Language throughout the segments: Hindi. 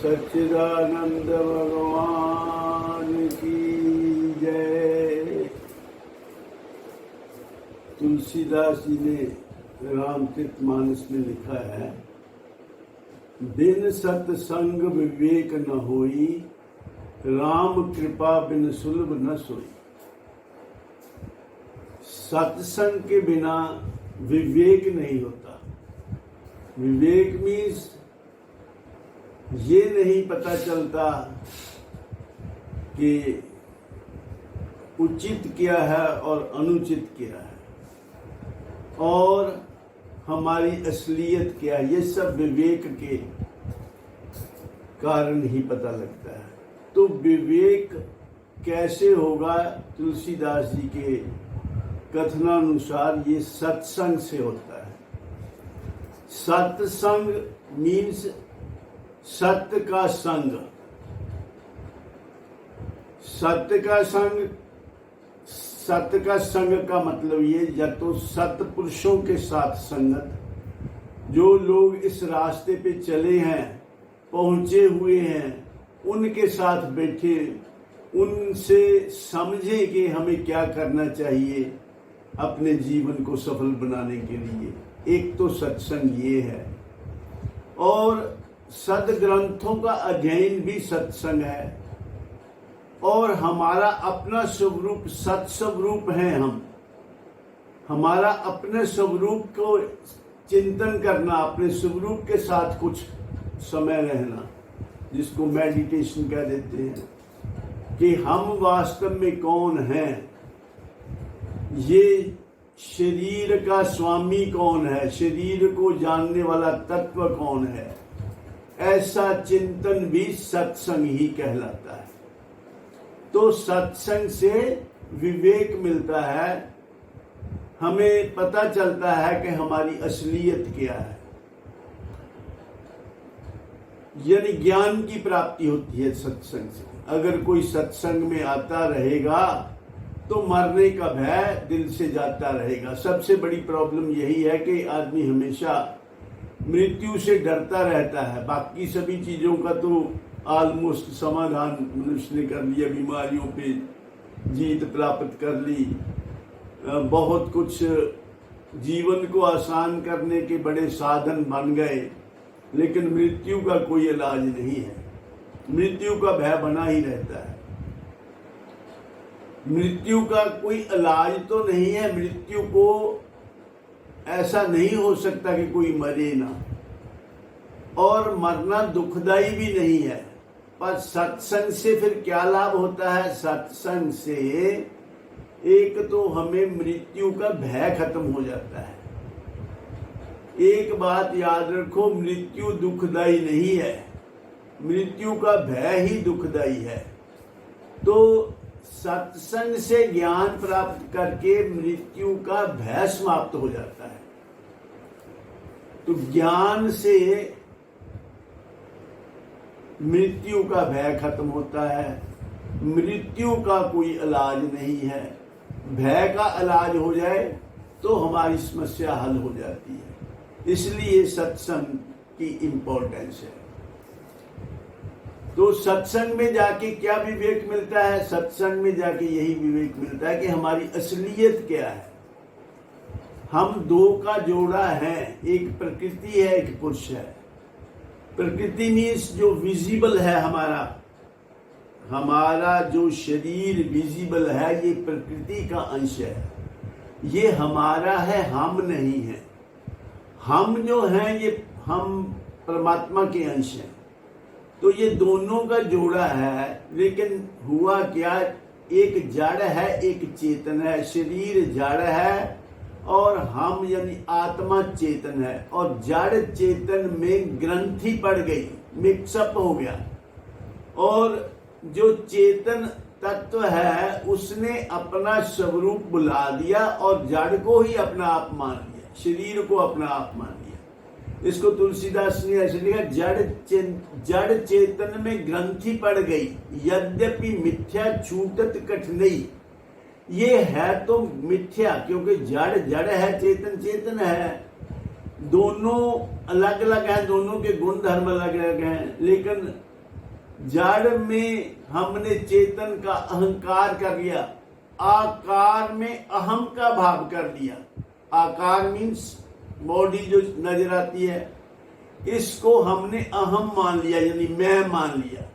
सच्चिदानंद भगवान की जय। तुलसीदास जी ने रामचरितमानस में लिखा है, बिन सत्संग विवेक न होई, राम कृपा बिन सुलभ न सोई। सत्संग के बिना विवेक नहीं होता। विवेक मीन्स ये नहीं पता चलता कि उचित क्या है और अनुचित क्या है और हमारी असलियत क्या है। ये सब विवेक के कारण ही पता लगता है। तो विवेक कैसे होगा? तुलसीदास जी के कथनानुसार ये सत्संग से होता है। सत्संग मीन्स सत्य का संग। सत्य का संग, सत्य का संग का मतलब ये, या तो सत्य पुरुषों के साथ संगत, जो लोग इस रास्ते पे चले हैं, पहुंचे हुए हैं, उनके साथ बैठे, उनसे समझे कि हमें क्या करना चाहिए अपने जीवन को सफल बनाने के लिए। एक तो सत्संग ये है, और सदग्रंथों का अध्ययन भी सत्संग है, और हमारा अपना स्वरूप सत्स्वरूप है। हमारा अपने स्वरूप को चिंतन करना, अपने स्वरूप के साथ कुछ समय रहना, जिसको मेडिटेशन कह देते हैं, कि हम वास्तव में कौन हैं, ये शरीर का स्वामी कौन है, शरीर को जानने वाला तत्व कौन है। ऐसा चिंतन भी सत्संग ही कहलाता है। तो सत्संग से विवेक मिलता है, हमें पता चलता है कि हमारी असलियत क्या है, यानी ज्ञान की प्राप्ति होती है सत्संग से। अगर कोई सत्संग में आता रहेगा तो मरने का भय दिल से जाता रहेगा। सबसे बड़ी प्रॉब्लम यही है कि आदमी हमेशा मृत्यु से डरता रहता है। बाकी सभी चीजों का तो ऑलमोस्ट समाधान मनुष्य ने कर लिया, बीमारियों पे जीत प्राप्त कर ली, बहुत कुछ जीवन को आसान करने के बड़े साधन बन गए, लेकिन मृत्यु का कोई इलाज नहीं है। मृत्यु का भय बना ही रहता है। मृत्यु का कोई इलाज तो नहीं है। मृत्यु को ऐसा नहीं हो सकता कि कोई मरे ना, और मरना दुखदाई भी नहीं है। पर सत्संग से फिर क्या लाभ होता है? सत्संग से एक तो हमें मृत्यु का भय खत्म हो जाता है। एक बात याद रखो, मृत्यु दुखदाई नहीं है, मृत्यु का भय ही दुखदाई है। तो सत्संग से ज्ञान प्राप्त करके मृत्यु का भय समाप्त हो जाता है। तो ज्ञान से मृत्यु का भय खत्म होता है। मृत्यु का कोई इलाज नहीं है। भय का इलाज हो जाए तो हमारी समस्या हल हो जाती है। इसलिए सत्संग की इम्पोर्टेंस है। तो सत्संग में जाके क्या विवेक मिलता है? सत्संग में जाके यही विवेक मिलता है कि हमारी असलियत क्या है। हम दो का जोड़ा है, एक प्रकृति है, एक पुरुष है। प्रकृति मीन्स जो विजिबल है, हमारा जो शरीर विजिबल है, ये प्रकृति का अंश है। ये हमारा है, हम नहीं है। हम जो हैं ये हम परमात्मा के अंश हैं। तो ये दोनों का जोड़ा है। लेकिन हुआ क्या, एक जड़ है, एक चेतन है। शरीर जड़ है और हम यानी आत्मा चेतन है, और जड़ चेतन में ग्रंथि पड़ गई, मिक्सअप हो गया, और जो चेतन तत्व है उसने अपना स्वरूप बुला दिया और जड़ को ही अपना आप मान लिया, शरीर को अपना आप मान लिया। इसको तुलसीदास ने ऐसे लिखा, जड़ चेतन में ग्रंथि पड़ गई, यद्यपि मिथ्या छूटत कठिनई। ये है तो मिथ्या, क्योंकि जड़ जड़ है, चेतन चेतन है। दोनों अलग अलग हैं, दोनों के गुण धर्म अलग अलग हैं, लेकिन जड़ में हमने चेतन का अहंकार कर लिया, आकार में अहम का भाव कर दिया। आकार मीन्स बॉडी जो नजर आती है, इसको हमने अहम मान लिया, यानी मैं मान लिया।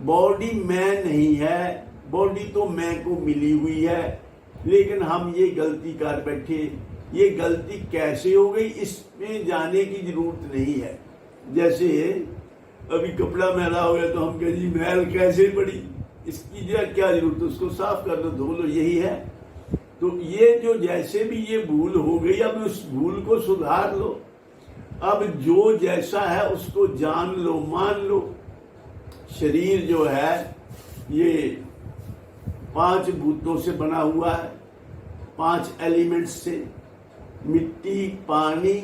बॉडी मैं नहीं है, बॉडी तो मैं को मिली हुई है, लेकिन हम ये गलती कर बैठे। ये गलती कैसे हो गई, इसमें जाने की जरूरत नहीं है। जैसे अभी कपड़ा मैला हो गया तो हम कहें जी मैल कैसे पड़ी, इसकी क्या जरूरत है, उसको साफ कर दो, धो लो, यही है। तो ये जो जैसे भी ये भूल हो गई, अब उस भूल को सुधार लो। अब जो जैसा है उसको जान लो, मान लो। शरीर जो है ये 5 भूतों से बना हुआ है, 5 एलिमेंट्स से, मिट्टी, पानी,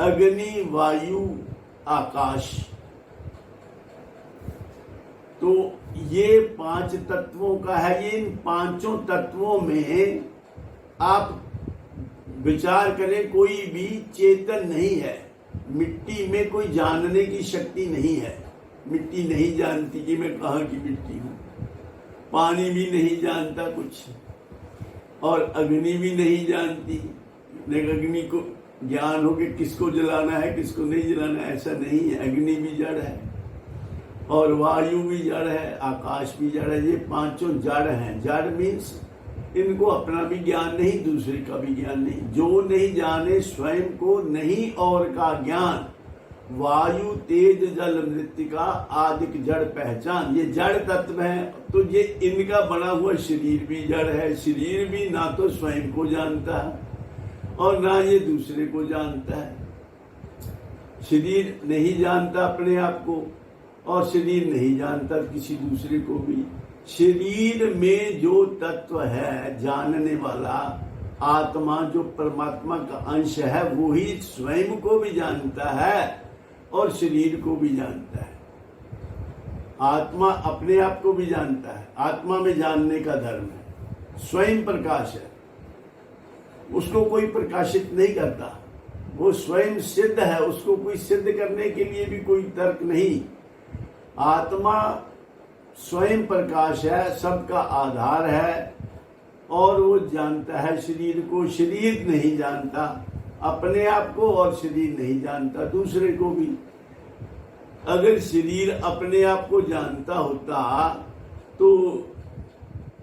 अग्नि, वायु, आकाश। तो ये 5 तत्वों का है। ये इन 5 तत्वों में आप विचार करें, कोई भी चेतन नहीं है। मिट्टी में कोई जानने की शक्ति नहीं है, मिट्टी नहीं जानती कि मैं कहाँ की मिट्टी हूं। पानी भी नहीं जानता कुछ, और अग्नि भी नहीं जानती। लेकिन अग्नि को ज्ञान हो कि किसको जलाना है किसको नहीं जलाना है, ऐसा नहीं है। अग्नि भी जड़ है, और वायु भी जड़ है, आकाश भी जड़ है। ये 5 जड़ हैं। जड़ मीन्स इनको अपना भी ज्ञान नहीं, दूसरे का भी ज्ञान नहीं। जो नहीं जाने स्वयं को, नहीं और का ज्ञान। वायु, तेज, जल, मृत्तिका आदि जड़ पहचान, ये जड़ तत्व हैं। तो ये इनका बना हुआ शरीर भी जड़ है। शरीर भी ना तो स्वयं को जानता है और ना ये दूसरे को जानता है। शरीर नहीं जानता अपने आप को, और शरीर नहीं जानता किसी दूसरे को भी। शरीर में जो तत्व है जानने वाला, आत्मा जो परमात्मा का अंश है, वो ही स्वयं को भी जानता है और शरीर को भी जानता है। आत्मा अपने आप को भी जानता है। आत्मा में जानने का धर्म है। स्वयं प्रकाश है, उसको कोई प्रकाशित नहीं करता। वो स्वयं सिद्ध है, उसको कोई सिद्ध करने के लिए भी कोई तर्क नहीं। आत्मा स्वयं प्रकाश है, सबका आधार है, और वो जानता है शरीर को। शरीर नहीं जानता अपने आप को, और शरीर नहीं जानता दूसरे को भी। अगर शरीर अपने आप को जानता होता तो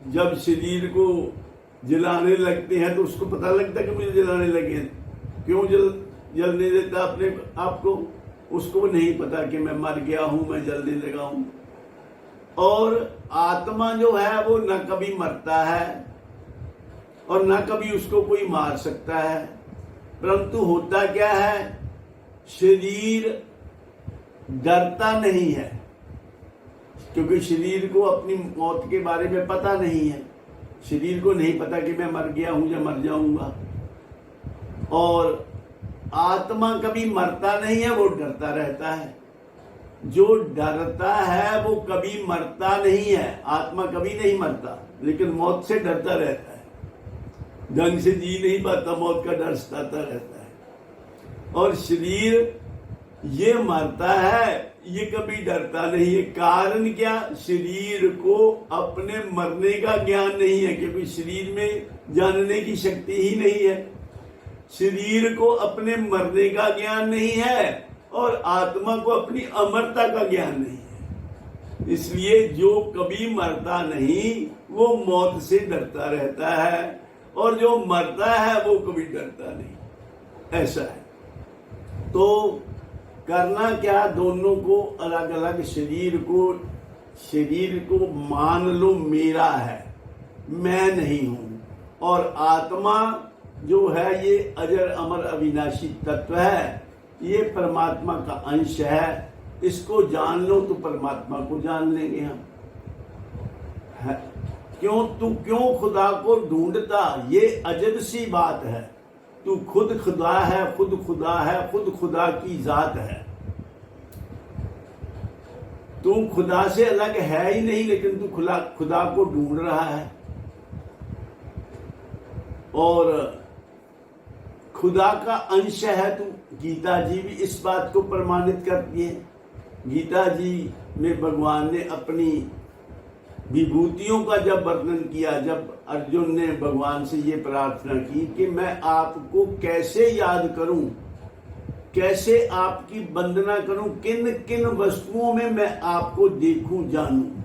जब शरीर को जलाने लगते हैं तो उसको पता लगता कि मुझे जलाने लगे। क्यों जलने देता अपने आप को? उसको नहीं पता कि मैं मर गया हूं, मैं जलने लगा हूं। और आत्मा जो है वो न कभी मरता है और न कभी उसको कोई मार सकता है। परंतु होता क्या है, शरीर डरता नहीं है, क्योंकि शरीर को अपनी मौत के बारे में पता नहीं है। शरीर को नहीं पता कि मैं मर गया हूं या मर जाऊंगा। और आत्मा कभी मरता नहीं है, वो डरता रहता है। जो डरता है वो कभी मरता नहीं है। आत्मा कभी नहीं मरता, लेकिन मौत से डरता रहता है। ढंग से जी नहीं पाता, मौत का डर सताता रहता है। और शरीर ये मरता है, ये कभी डरता नहीं है। कारण क्या? शरीर को अपने मरने का ज्ञान नहीं है, क्योंकि शरीर में जानने की शक्ति ही नहीं है। शरीर को अपने मरने का ज्ञान नहीं है, और आत्मा को अपनी अमरता का ज्ञान नहीं है। इसलिए जो कभी मरता नहीं वो मौत से डरता रहता है, और जो मरता है वो कभी डरता नहीं। ऐसा है। तो करना क्या, दोनों को अलग अलग, शरीर को मान लो मेरा है, मैं नहीं हूं। और आत्मा जो है ये अजर अमर अविनाशी तत्व है, ये परमात्मा का अंश है। इसको जान लो तो परमात्मा को जान लेंगे हम। क्यों खुदा को ढूंढता? ये अजब सी बात है। तू खुद खुदा है, खुद खुदा है, खुद खुदा की जात है। तू खुदा से अलग है ही नहीं, लेकिन तू खुदा को ढूंढ रहा है। और खुदा का अंश है तू। गीता जी भी इस बात को प्रमाणित करती है गीता जी में भगवान ने अपनी विभूतियों का जब वर्णन किया, जब अर्जुन ने भगवान से ये प्रार्थना की कि मैं आपको कैसे याद करूं, कैसे आपकी वंदना करूं, किन किन वस्तुओं में मैं आपको देखूं जानूं,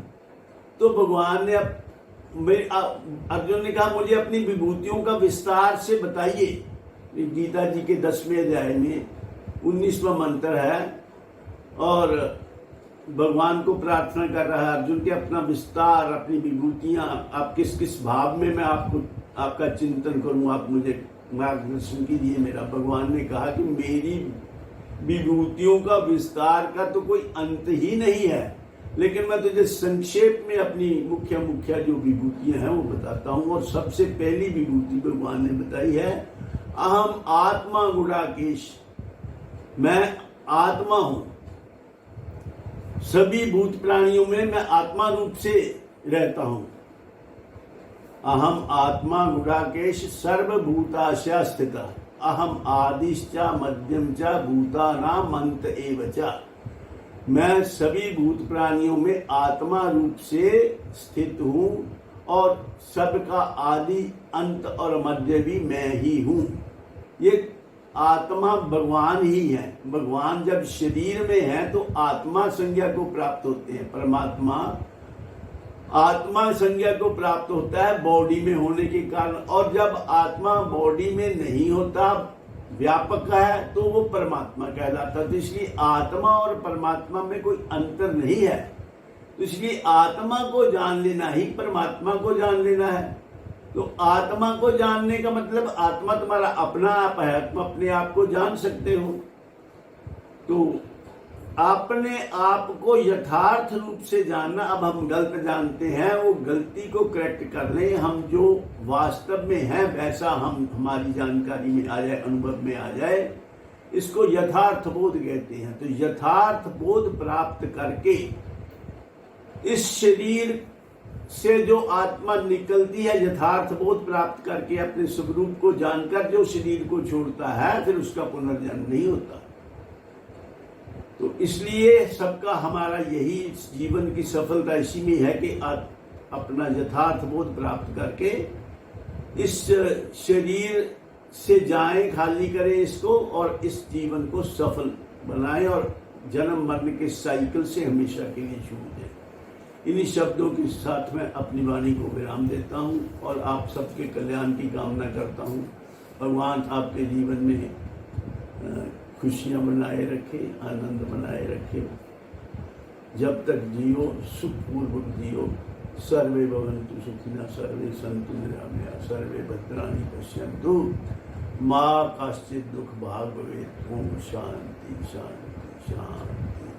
तो भगवान ने अर्जुन ने कहा मुझे अपनी विभूतियों का विस्तार से बताइए। गीता जी के 10वें अध्याय में 19वां मंत्र है और भगवान को प्रार्थना कर रहा है अर्जुन के अपना विस्तार, अपनी विभूतियां, आप किस किस भाव में मैं आपका चिंतन करूं, आप मुझे मार्गदर्शन कीजिए मेरा। भगवान ने कहा कि मेरी विभूतियों का विस्तार का तो कोई अंत ही नहीं है, लेकिन मैं तुझे संक्षेप में अपनी मुख्य जो विभूतियां हैं वो बताता हूं। और सबसे पहली विभूति भगवान ने बताई है अहम आत्मा गुणाकेश, मैं आत्मा हूं, सभी भूत प्राणियों में मैं आत्मा रूप से रहता हूं। अहम आत्मा गुणाकेश सर्वभूताशा स्थित, अहम आदिश्चा मध्यम च भूतानाम अंत एव च, मैं सभी भूत प्राणियों में आत्मा रूप से स्थित हूं और सबका आदि अंत और मध्य भी मैं ही हूं। ये आत्मा भगवान ही है। भगवान जब शरीर में है तो आत्मा संज्ञा को प्राप्त होते हैं। परमात्मा आत्मा संज्ञा को प्राप्त होता है बॉडी में होने के कारण, और जब आत्मा बॉडी में नहीं होता, व्यापक है, तो वो परमात्मा कहलाता है। तो इसलिए आत्मा और परमात्मा में कोई अंतर नहीं है। तो इसलिए आत्मा को जान लेना ही परमात्मा को जान लेना है। तो आत्मा को जानने का मतलब आत्मा तुम्हारा अपना आप है, तुम अपने आप को जान सकते हो। तो अपने आप को यथार्थ रूप से जानना, अब हम गलत जानते हैं, वो गलती को करेक्ट कर लें, हम जो वास्तव में हैं वैसा हम हमारी जानकारी में आ जाए, अनुभव में आ जाए, इसको यथार्थ बोध कहते हैं। तो यथार्थ बोध प्राप्त करके इस शरीर से जो आत्मा निकलती है, यथार्थ बोध प्राप्त करके अपने स्वरूप को जानकर जो शरीर को छोड़ता है, फिर उसका पुनर्जन्म नहीं होता। तो इसलिए सबका हमारा यही जीवन की सफलता इसी में है कि अपना यथार्थ बोध प्राप्त करके इस शरीर से जाएं, खाली करें इसको और इस जीवन को सफल बनाएं और जन्म मरण के साइकिल से हमेशा के लिए छूट दें। इन्हीं शब्दों के साथ मैं अपनी वाणी को विराम देता हूं और आप सबके कल्याण की कामना करता हूं। भगवान आपके जीवन में खुशियां बनाए रखे, आनंद बनाए रखे। जब तक जियो सुखपूर्वक जियो। सर्वे भवन्तु सुखिनः, सर्वे सन्तु निरामया, सर्वे भद्राणि पश्यन्तु मा कश्चित् दुःख भाग् भवेत्। ओम शांति शांति शांति।